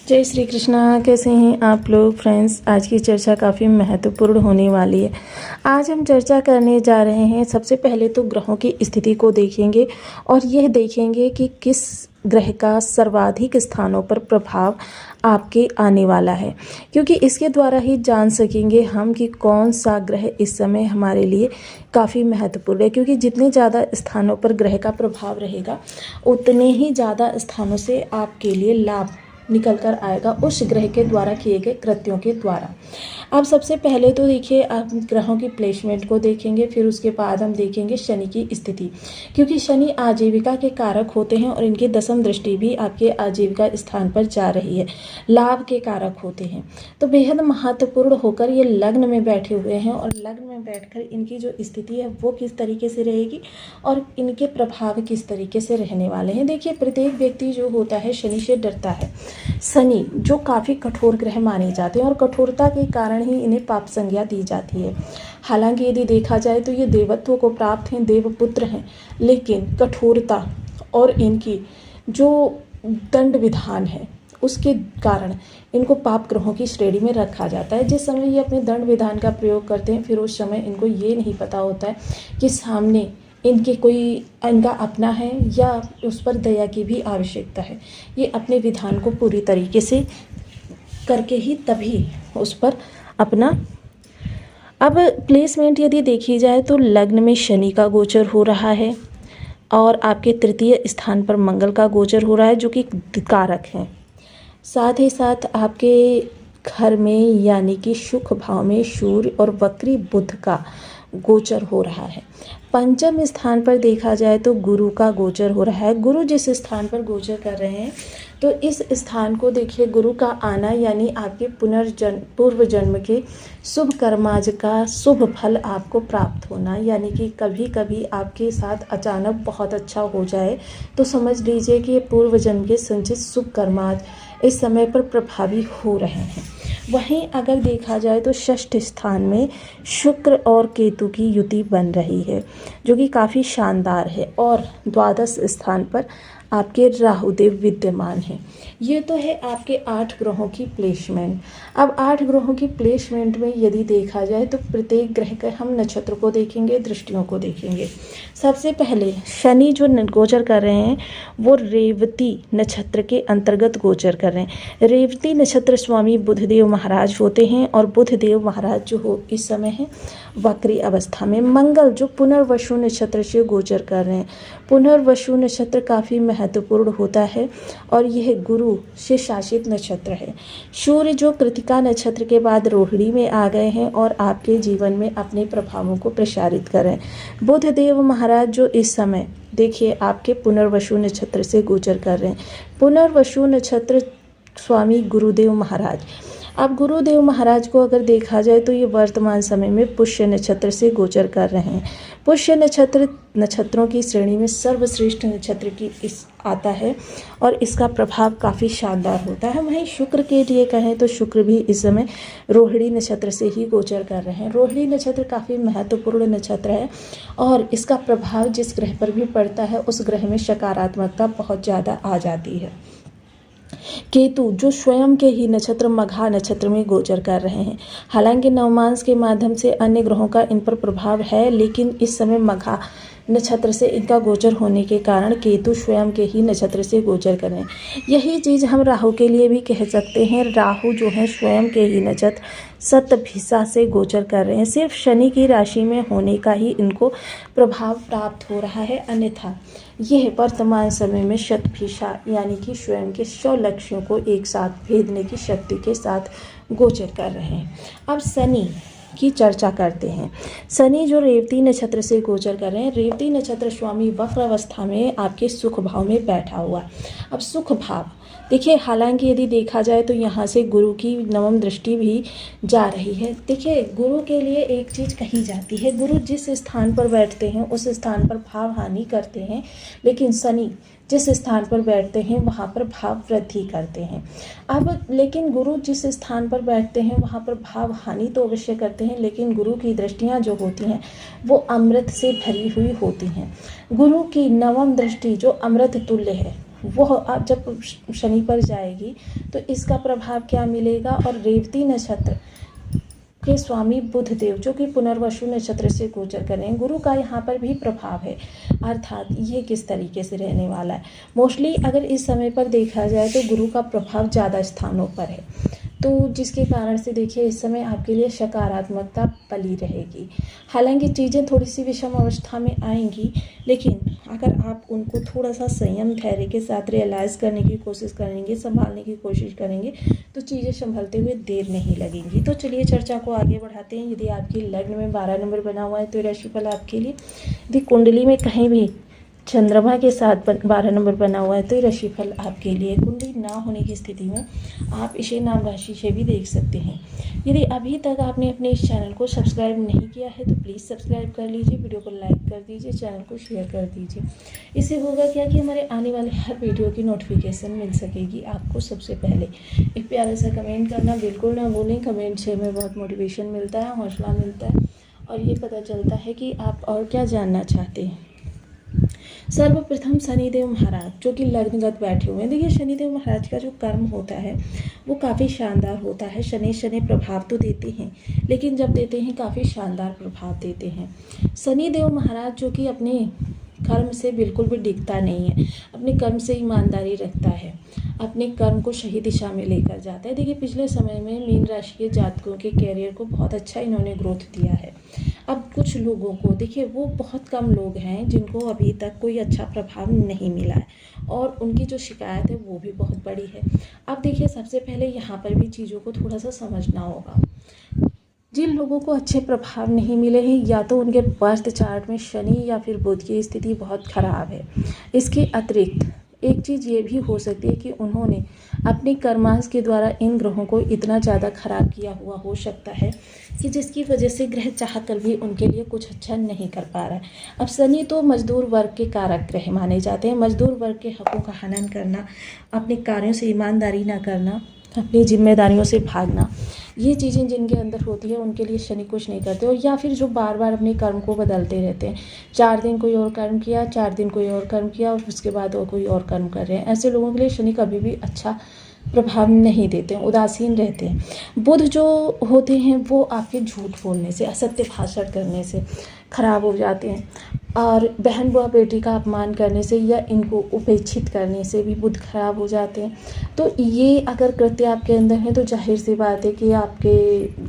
जय श्री कृष्णा। कैसे हैं आप लोग फ्रेंड्स। आज की चर्चा काफ़ी महत्वपूर्ण होने वाली है। आज हम चर्चा करने जा रहे हैं, सबसे पहले तो ग्रहों की स्थिति को देखेंगे और यह देखेंगे कि किस ग्रह का सर्वाधिक स्थानों पर प्रभाव आपके आने वाला है, क्योंकि इसके द्वारा ही जान सकेंगे हम कि कौन सा ग्रह इस समय हमारे लिए काफ़ी महत्वपूर्ण है। क्योंकि जितने ज़्यादा स्थानों पर ग्रह का प्रभाव रहेगा उतने ही ज़्यादा स्थानों से आपके लिए लाभ निकल कर आएगा उस ग्रह के द्वारा किए गए कृत्यों के द्वारा। अब सबसे पहले तो देखिए, आप ग्रहों की प्लेसमेंट को देखेंगे, फिर उसके बाद हम देखेंगे शनि की स्थिति, क्योंकि शनि आजीविका के कारक होते हैं और इनकी दसम दृष्टि भी आपके आजीविका स्थान पर जा रही है, लाभ के कारक होते हैं। तो बेहद महत्वपूर्ण होकर ये लग्न में बैठे हुए हैं और लग्न में बैठकर इनकी जो स्थिति है वो किस तरीके से रहेगी और इनके प्रभाव किस तरीके से रहने वाले हैं। देखिए, प्रत्येक व्यक्ति जो होता है शनि से डरता है। शनि जो काफ़ी कठोर ग्रह माने जाते हैं और कठोरता के कारण ही इन्हें पाप संज्ञा दी जाती है। हालांकि यदि देखा जाए तो ये देवत्व को प्राप्त हैं, देवपुत्र हैं, लेकिन कठोरता और इनकी जो दंड विधान है उसके कारण इनको पाप ग्रहों की श्रेणी में रखा जाता है। जिस समय ये अपने दंड विधान का प्रयोग करते हैं, फिर उस समय इनको ये नहीं पता होता है कि सामने इनके कोई इनका अपना है या उस पर दया की भी आवश्यकता है। ये अपने विधान को पूरी तरीके से करके ही तभी उस पर अपना। अब प्लेसमेंट यदि देखी जाए तो लग्न में शनि का गोचर हो रहा है और आपके तृतीय स्थान पर मंगल का गोचर हो रहा है, जो कि कारक हैं। साथ ही साथ आपके घर में यानी कि सुख भाव में सूर्य और वक्री बुध का गोचर हो रहा है। पंचम स्थान पर देखा जाए तो गुरु का गोचर हो रहा है। गुरु जिस स्थान पर गोचर कर रहे हैं तो इस स्थान को देखिए, गुरु का आना यानी आपके पूर्व जन्म के शुभ कर्माज का शुभ फल आपको प्राप्त होना, यानी कि कभी कभी आपके साथ अचानक बहुत अच्छा हो जाए तो समझ लीजिए कि ये पूर्व जन्म के संचित शुभ कर्माज इस समय पर प्रभावी हो रहे हैं। वहीं अगर देखा जाए तो षष्ठ स्थान में शुक्र और केतु की युति बन रही है, जो कि काफ़ी शानदार है, और द्वादश स्थान पर आपके राहुदेव विद्यमान हैं। ये तो है आपके 8 ग्रहों की प्लेसमेंट। अब 8 ग्रहों की प्लेसमेंट में यदि देखा जाए तो प्रत्येक ग्रह के हम नक्षत्र को देखेंगे, दृष्टियों को देखेंगे। सबसे पहले शनि जो गोचर कर रहे हैं वो रेवती नक्षत्र के अंतर्गत गोचर कर रहे हैं। रेवती नक्षत्र स्वामी बुधदेव महाराज होते हैं और बुधदेव महाराज जो हो इस समय है वक्री अवस्था में। मंगल जो पुनर्वसु नक्षत्र से गोचर कर रहे हैं। पुनर्वसु नक्षत्र काफ़ी महत्वपूर्ण होता है और यह गुरु से शासित नक्षत्र है। सूर्य जो कृतिका नक्षत्र के बाद रोहिणी में आ गए हैं और आपके जीवन में अपने प्रभावों को प्रसारित कर रहे हैं। बुधदेव महाराज जो इस समय देखिए आपके पुनर्वसु नक्षत्र से गोचर कर रहे हैं। पुनर्वसु नक्षत्र स्वामी गुरुदेव महाराज। अब गुरुदेव महाराज को अगर देखा जाए तो ये वर्तमान समय में पुष्य नक्षत्र से गोचर कर रहे हैं। पुष्य नक्षत्र नक्षत्रों की श्रेणी में सर्वश्रेष्ठ नक्षत्र की इस आता है और इसका प्रभाव काफ़ी शानदार होता है। वहीं शुक्र के लिए कहें तो शुक्र भी इस समय रोहिणी नक्षत्र से ही गोचर कर रहे हैं। रोहिणी नक्षत्र काफ़ी महत्वपूर्ण नक्षत्र है और इसका प्रभाव जिस ग्रह पर भी पड़ता है उस ग्रह में सकारात्मकता बहुत ज़्यादा आ जाती है। केतु जो स्वयं के ही नक्षत्र मघा नक्षत्र में गोचर कर रहे हैं। हालांकि नवमांस के माध्यम से अन्य ग्रहों का इन पर प्रभाव है, लेकिन इस समय मघा नक्षत्र से इनका गोचर होने के कारण केतु स्वयं के ही नक्षत्र से गोचर कर रहे हैं। यही चीज़ हम राहु के लिए भी कह सकते हैं। राहु जो है स्वयं के ही नक्षत्र शतभिषा से गोचर कर रहे हैं। सिर्फ शनि की राशि में होने का ही इनको प्रभाव प्राप्त हो रहा है, अन्यथा यह वर्तमान समय में शतभिषा यानी कि स्वयं के 100 लक्ष्यों को एक साथ भेदने की शक्ति के साथ गोचर कर रहे हैं। अब शनि की चर्चा करते हैं। शनि जो रेवती नक्षत्र से गोचर कर रहे हैं। रेवती नक्षत्र स्वामी वक्र अवस्था में आपके सुख भाव में बैठा हुआ। अब सुख भाव देखिए, हालांकि यदि देखा जाए तो यहाँ से गुरु की नवम दृष्टि भी जा रही है। देखिए, गुरु के लिए एक चीज़ कही जाती है, गुरु जिस स्थान पर बैठते हैं उस स्थान पर भाव हानि करते हैं, लेकिन शनि जिस स्थान पर बैठते हैं वहाँ पर भाव वृद्धि करते हैं। अब लेकिन गुरु जिस स्थान पर बैठते हैं वहाँ पर भाव हानि तो अवश्य करते हैं, लेकिन गुरु की दृष्टियाँ जो होती हैं वो अमृत से भरी हुई होती हैं। गुरु की नवम दृष्टि जो अमृत तुल्य है वह आप जब शनि पर जाएगी तो इसका प्रभाव क्या मिलेगा। और रेवती नक्षत्र के स्वामी बुध देव जो कि पुनर्वसु नक्षत्र से गोचर कर रहे हैं, गुरु का यहाँ पर भी प्रभाव है। अर्थात ये किस तरीके से रहने वाला है, मोस्टली अगर इस समय पर देखा जाए तो गुरु का प्रभाव ज़्यादा स्थानों पर है, तो जिसके कारण से देखिए इस समय आपके लिए सकारात्मकता बनी रहेगी। हालांकि चीज़ें थोड़ी सी विषम अवस्था में आएंगी, लेकिन अगर आप उनको थोड़ा सा संयम धैर्य के साथ रियलाइज़ करने की कोशिश करेंगे, संभालने की कोशिश करेंगे, तो चीज़ें संभलते हुए देर नहीं लगेंगी। तो चलिए चर्चा को आगे बढ़ाते हैं। यदि आपकी लग्न में 12 नंबर बना हुआ है तो राशिफल आपके लिए, यदि कुंडली में कहीं भी चंद्रमा के साथ 12 नंबर बना हुआ है तो राशिफल आपके लिए, कुंडली ना होने की स्थिति में आप इसे नाम राशि से भी देख सकते हैं। यदि अभी तक आपने अपने इस चैनल को सब्सक्राइब नहीं किया है तो प्लीज़ सब्सक्राइब कर लीजिए, वीडियो को लाइक कर दीजिए, चैनल को शेयर कर दीजिए। इससे होगा क्या कि हमारे आने वाले हर वीडियो की नोटिफिकेशन मिल सकेगी आपको सबसे पहले। एक प्यारा सा कमेंट करना बिल्कुल ना भूलें, कमेंट से हमें बहुत मोटिवेशन मिलता है, हौसला मिलता है और ये पता चलता है कि आप और क्या जानना चाहते हैं। सर्वप्रथम शनिदेव महाराज जो कि लग्नगत बैठे हुए हैं। देखिए शनिदेव महाराज का जो कर्म होता है वो काफ़ी शानदार होता है। शनि प्रभाव तो देते हैं, लेकिन जब देते हैं काफ़ी शानदार प्रभाव देते हैं। शनिदेव महाराज जो कि अपने कर्म से बिल्कुल भी डिगता नहीं है, अपने कर्म से ईमानदारी रखता है, अपने कर्म को सही दिशा में लेकर जाता है। देखिए पिछले समय में मीन राशि के जातकों के कैरियर को बहुत अच्छा इन्होंने ग्रोथ दिया है। अब कुछ लोगों को देखिए, वो बहुत कम लोग हैं जिनको अभी तक कोई अच्छा प्रभाव नहीं मिला है और उनकी जो शिकायत है वो भी बहुत बड़ी है। अब देखिए सबसे पहले यहाँ पर भी चीज़ों को थोड़ा सा समझना होगा। जिन लोगों को अच्छे प्रभाव नहीं मिले हैं या तो उनके बर्थ चार्ट में शनि या फिर बुध की स्थिति बहुत ख़राब है। इसके अतिरिक्त एक चीज़ ये भी हो सकती है कि उन्होंने अपने कर्मांश के द्वारा इन ग्रहों को इतना ज़्यादा खराब किया हुआ हो सकता है कि जिसकी वजह से ग्रह चाह कर भी उनके लिए कुछ अच्छा नहीं कर पा रहा है। अब शनि तो मजदूर वर्ग के कारक ग्रह माने जाते हैं। मजदूर वर्ग के हकों का हनन करना, अपने कार्यों से ईमानदारी ना करना, अपनी जिम्मेदारियों से भागना, ये चीज़ें जिनके अंदर होती है उनके लिए शनि कुछ नहीं करते। और या फिर जो बार बार अपने कर्म को बदलते रहते हैं, 4 दिन कोई और कर्म किया, 4 दिन कोई और कर्म किया और उसके बाद वो कोई और कर्म कर रहे हैं, ऐसे लोगों के लिए शनि कभी भी अच्छा प्रभाव नहीं देते हैं, उदासीन रहते हैं। बुध जो होते हैं वो आपके झूठ बोलने से, असत्य भाषण करने से खराब हो जाते हैं और बहन व बेटी का अपमान करने से या इनको उपेक्षित करने से भी बुध खराब हो जाते हैं। तो ये अगर कृत्य आपके अंदर है तो जाहिर सी बात है कि आपके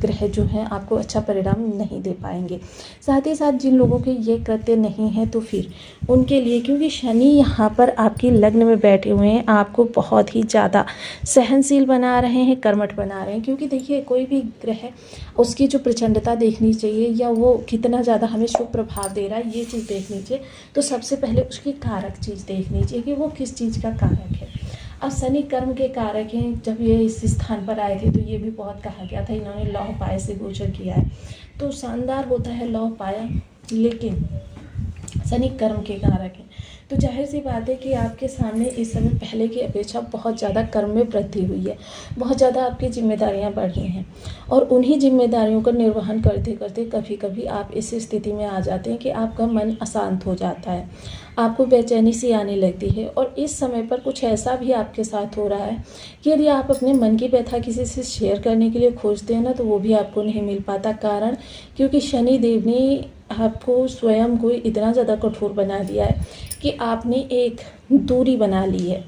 ग्रह जो हैं आपको अच्छा परिणाम नहीं दे पाएंगे। साथ ही साथ जिन लोगों के ये कृत्य नहीं है तो फिर उनके लिए, क्योंकि शनि यहाँ पर आपकी लग्न में बैठे हुए हैं, आपको बहुत ही ज़्यादा सहनशील बना रहे हैं, कर्मठ बना रहे हैं। क्योंकि देखिए कोई भी ग्रह उसकी जो प्रचंडता देखनी चाहिए या वो कितना ज़्यादा हमें शुभ प्रभाव दे रहा है ये चीज़ देखनी चाहिए, तो सबसे पहले उसकी कारक चीज़ देखनी चाहिए कि वो किस चीज़ का कारक है। अब शनि कर्म के कारक हैं। जब ये इस स्थान पर आए थे तो ये भी बहुत कहा गया था, इन्होंने लौह पाए से गोचर किया है तो शानदार होता है लौह पाया, लेकिन शनि कर्म के कारक हैं। तो जाहिर सी बात है कि आपके सामने इस समय पहले की अपेक्षा बहुत ज़्यादा कर्म में वृद्धि हुई है, बहुत ज़्यादा आपकी जिम्मेदारियां बढ़ी हैं और उन्हीं जिम्मेदारियों का निर्वहन करते करते कभी कभी आप इस स्थिति में आ जाते हैं कि आपका मन अशांत हो जाता है, आपको बेचैनी सी आने लगती है। और इस समय पर कुछ ऐसा भी आपके साथ हो रहा है कि यदि आप अपने मन की व्यथा किसी से शेयर करने के लिए खोजते हैं ना तो वो भी आपको नहीं मिल पाता। कारण क्योंकि शनि देव ने आपको स्वयं को इतना ज़्यादा कठोर बना दिया है कि आपने एक दूरी बना ली है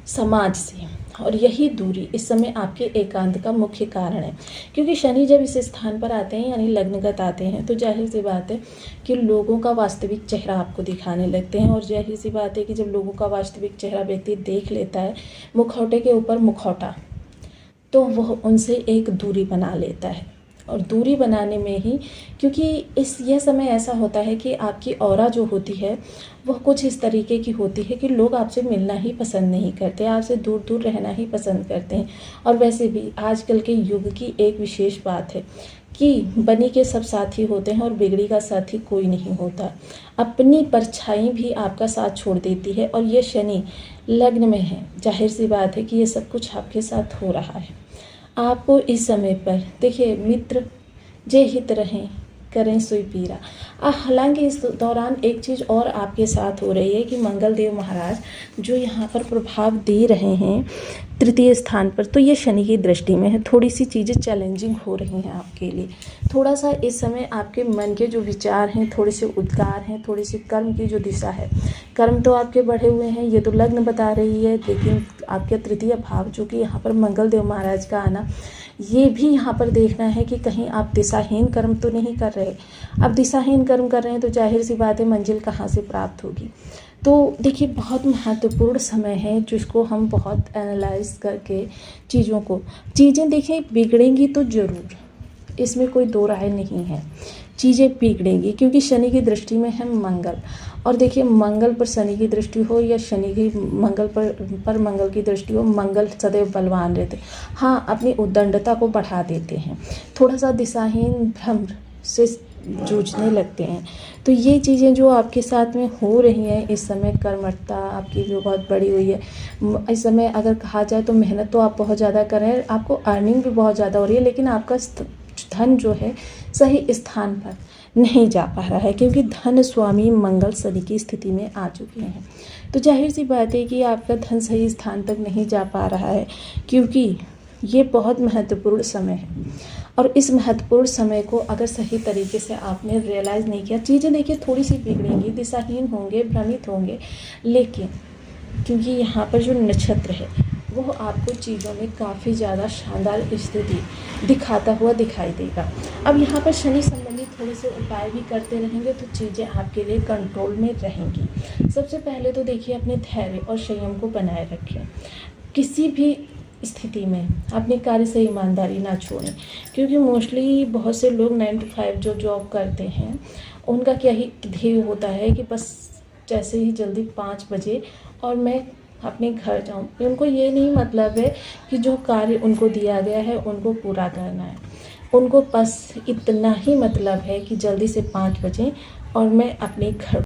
समाज से, और यही दूरी इस समय आपके एकांत का मुख्य कारण है। क्योंकि शनि जब इस स्थान पर आते हैं यानी लग्नगत आते हैं तो जाहिर सी बात है कि लोगों का वास्तविक चेहरा आपको दिखाने लगते हैं। और जाहिर सी बात है कि जब लोगों का वास्तविक चेहरा व्यक्ति देख लेता है, मुखौटे के ऊपर मुखौटा, तो वह उनसे एक दूरी बना लेता है। और दूरी बनाने में ही, क्योंकि यह समय ऐसा होता है कि आपकी ऑरा जो होती है वह कुछ इस तरीके की होती है कि लोग आपसे मिलना ही पसंद नहीं करते, आपसे दूर दूर रहना ही पसंद करते हैं। और वैसे भी आजकल के युग की एक विशेष बात है कि बनी के सब साथी होते हैं और बिगड़ी का साथी कोई नहीं होता। अपनी परछाई भी आपका साथ छोड़ देती है और ये शनि लग्न में है, जाहिर सी बात है कि ये सब कुछ आपके साथ हो रहा है। आपको इस समय पर देखिए, मित्र जे हित रहें करें सोई पीरा। हालांकि इस दौरान एक चीज़ और आपके साथ हो रही है कि मंगल देव महाराज जो यहाँ पर प्रभाव दे रहे हैं तृतीय स्थान पर, तो ये शनि की दृष्टि में है। थोड़ी सी चीज़ें चैलेंजिंग हो रही हैं आपके लिए। थोड़ा सा इस समय आपके मन के जो विचार हैं थोड़े से उद्गार हैं, थोड़ी सी कर्म की जो दिशा है, कर्म तो आपके बढ़े हुए हैं, ये तो लग्न बता रही है, लेकिन आपके तृतीय भाव जो कि यहाँ पर मंगल देव महाराज का आना, ये भी यहाँ पर देखना है कि कहीं आप दिशाहीन कर्म तो नहीं कर रहे। अब दिशाहीन कर्म कर रहे हैं तो जाहिर सी बात है मंजिल कहाँ से प्राप्त होगी। तो देखिए बहुत महत्वपूर्ण समय है जिसको हम बहुत एनालाइज करके चीज़ें देखिए बिगड़ेंगी तो ज़रूर, इसमें कोई दो राय नहीं है, चीज़ें बिगड़ेंगी क्योंकि शनि की दृष्टि में है मंगल। और देखिए मंगल पर शनि की दृष्टि हो या शनि की मंगल पर मंगल की दृष्टि हो, मंगल सदैव बलवान रहते, हाँ अपनी उद्दंडता को बढ़ा देते हैं, थोड़ा सा दिशाहीन भ्रम से जूझने लगते हैं। तो ये चीज़ें जो आपके साथ में हो रही हैं इस समय, कर्मठता आपकी जो बहुत बड़ी हुई है इस समय, अगर कहा जाए तो मेहनत तो आप बहुत ज़्यादा कर रहे हैं, आपको अर्निंग भी बहुत ज़्यादा हो रही है, लेकिन आपका धन जो है सही स्थान पर नहीं जा पा रहा है क्योंकि धन स्वामी मंगल शनि की स्थिति में आ चुके हैं। तो जाहिर सी बात है कि आपका धन सही स्थान तक नहीं जा पा रहा है क्योंकि ये बहुत महत्वपूर्ण समय है। और इस महत्वपूर्ण समय को अगर सही तरीके से आपने रियलाइज़ नहीं किया, चीज़ें देखिए थोड़ी सी बिगड़ेंगी, दिशाहीन होंगे, भ्रमित होंगे, लेकिन क्योंकि यहाँ पर जो नक्षत्र है वो आपको चीज़ों में काफ़ी ज़्यादा शानदार स्थिति दिखाता हुआ दिखाई देगा। अब यहाँ पर शनि संबंधी थोड़े से उपाय भी करते रहेंगे तो चीज़ें आपके लिए कंट्रोल में रहेंगी। सबसे पहले तो देखिए अपने धैर्य और संयम को बनाए रखें, किसी भी स्थिति में अपने कार्य से ईमानदारी ना छोड़ें क्योंकि मोस्टली बहुत से लोग 9 to 5 जो जॉब करते हैं उनका क्या ही ध्येय होता है कि बस जैसे ही जल्दी 5 बजे और मैं अपने घर जाऊं। उनको ये नहीं मतलब है कि जो कार्य उनको दिया गया है उनको पूरा करना है, उनको बस इतना ही मतलब है कि जल्दी से 5 बजे और मैं अपने घर